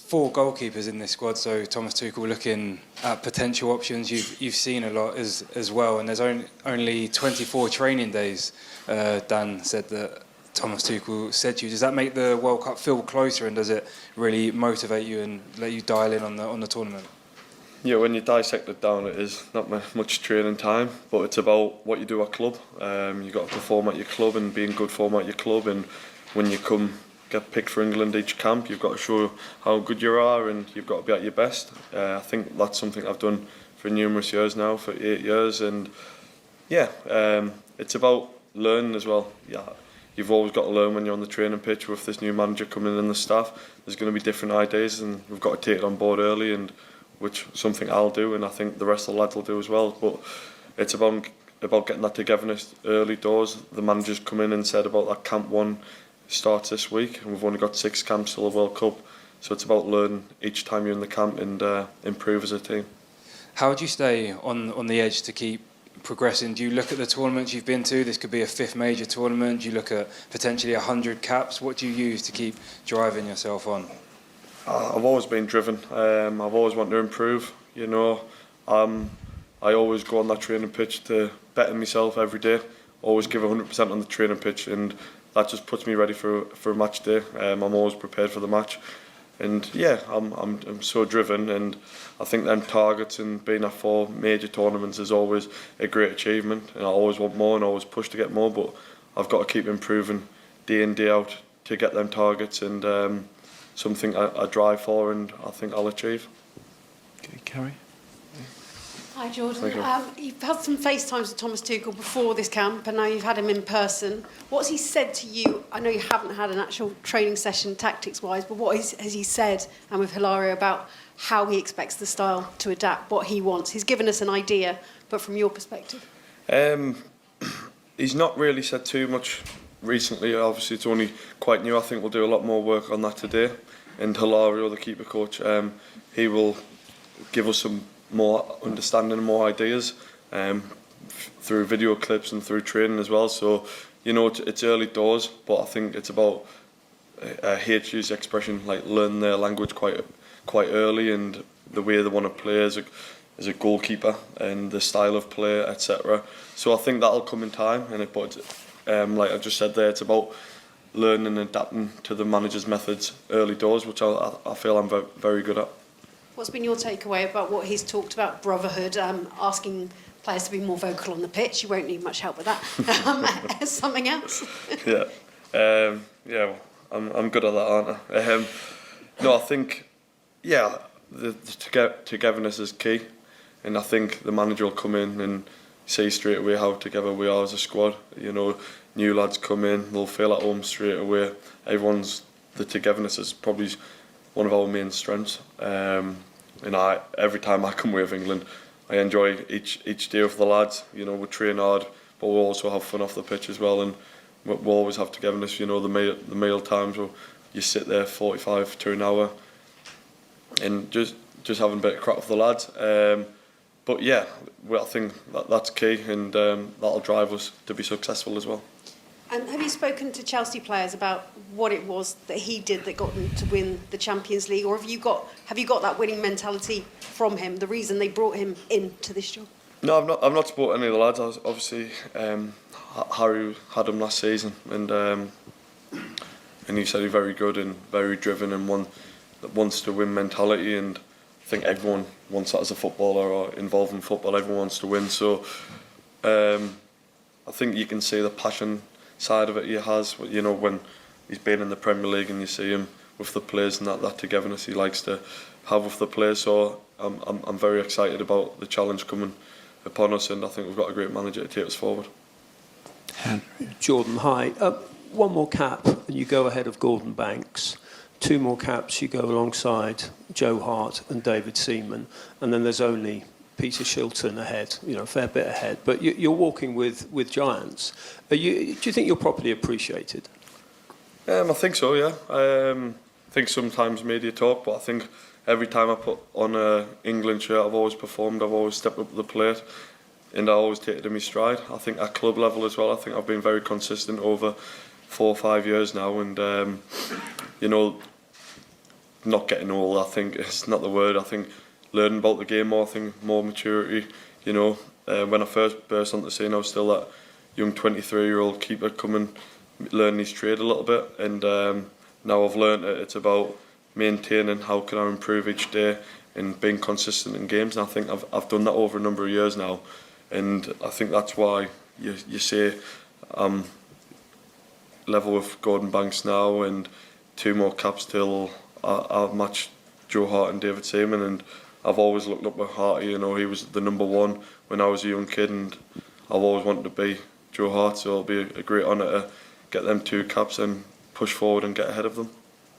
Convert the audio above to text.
4 goalkeepers in this squad, so Thomas Tuchel looking at potential options. You've seen a lot as well, and there's only 24 training days. Dan said that Thomas Tuchel said to you. Does that make the World Cup feel closer, and does it really motivate you and let you dial in on the tournament? Yeah, when you dissect it down, it is not much training time, but it's about what you do at club. You've got to perform at your club and be in good form at your club, and when you get picked for England each camp, you've got to show how good you are and you've got to be at your best. I think that's something I've done for numerous years now, for 8 years, and yeah, it's about learning as well. Yeah, you've always got to learn when you're on the training pitch with this new manager coming in the staff. There's going to be different ideas and we've got to take it on board early, and which something I'll do and I think the rest of the lads will do as well. But it's about getting that togetherness early doors. The manager's come in and said about that Camp 1 starts this week, and we've only got 6 camps till the World Cup, so it's about learning each time you're in the camp and improve as a team. How would you stay on the edge to keep progressing? Do you look at the tournaments you've been to? This could be a 5th major tournament. Do you look at potentially 100 caps? What do you use to keep driving yourself on? I've always been driven. I've always wanted to improve. You know, I always go on that training pitch to better myself every day. Always give 100% on the training pitch, and that just puts me ready for a match day. I'm always prepared for the match, and yeah, I'm so driven, and I think them targets and being at 4 major tournaments is always a great achievement, and I always want more and always push to get more, but I've got to keep improving day in, day out to get them targets, and something I drive for and I think I'll achieve. Okay, Carrie. Hi Jordan, you've had some FaceTimes with Thomas Tuchel before this camp and now you've had him in person. What's he said to you? I know you haven't had an actual training session tactics-wise, but what has he said, and with Hilario, about how he expects the style to adapt, what he wants? He's given us an idea, but from your perspective? He's not really said too much recently. Obviously it's only quite new. I think we'll do a lot more work on that today, and Hilario, the keeper coach, he will give us some more understanding and more ideas through video clips and through training as well. So you know, it's early doors, but I think it's about hate use the expression, like learn their language quite early, and the way they want to play as a goalkeeper and the style of play, etc. So I think that'll come in time, and but like I just said there, it's about learning and adapting to the manager's methods early doors, which I feel I'm very good at. What's been your takeaway about what he's talked about, brotherhood, asking players to be more vocal on the pitch? You won't need much help with that. Something else? Yeah, I'm good at that, aren't I? No, I think, yeah, the togetherness is key, and I think the manager will come in and say straight away how together we are as a squad. You know, new lads come in, they'll feel at home straight away. The togetherness is probably one of our main strengths. And every time I come away with England, I enjoy each day with the lads. You know, we train hard, but we also have fun off the pitch as well, and we'll always have togetherness. You know, the meal times where you sit there 45 to an hour and just having a bit of crack with the lads. But yeah, I think that's key, and that'll drive us to be successful as well. And have you spoken to Chelsea players about what it was that he did that got them to win the Champions League, or have you got that winning mentality from him, the reason they brought him into this job? No, I've not spoken to any of the lads. Obviously, Harry had him last season, and he said he's very good and very driven and one that wants to win mentality, and I think everyone wants that as a footballer or involved in football. Everyone wants to win, so I think you can see the passion side of it he has. You know, when he's been in the Premier League and you see him with the players and that togetherness he likes to have with the players. So I'm very excited about the challenge coming upon us, and I think we've got a great manager to take us forward. Jordan, hi. One more cap and you go ahead of Gordon Banks. 2 more caps, you go alongside Joe Hart and David Seaman, and then there's only Peter Shilton ahead, you know, a fair bit ahead. But you're walking with giants. Do you think you're properly appreciated? I think so, yeah. I think sometimes media talk, but I think every time I put on an England shirt, I've always performed, I've always stepped up to the plate, and I always take it in my stride. I think at club level as well, I think I've been very consistent over 4 or 5 years now, and you know, not getting old, I think it's not the word. I think learning about the game more. I think more maturity. You know, when I first burst onto the scene, I was still that young 23-year-old keeper coming, learning his trade a little bit, and now I've learned it. It's about maintaining how can I improve each day and being consistent in games. And I think I've done that over a number of years now, and I think that's why you say I'm level with Gordon Banks now, and 2 more caps till I've matched Joe Hart and David Seaman. And I've always looked up at Harty. You know, he was the #1 when I was a young kid, and I've always wanted to be Joe Hart. So it'll be a great honour to get them 2 caps and push forward and get ahead of them.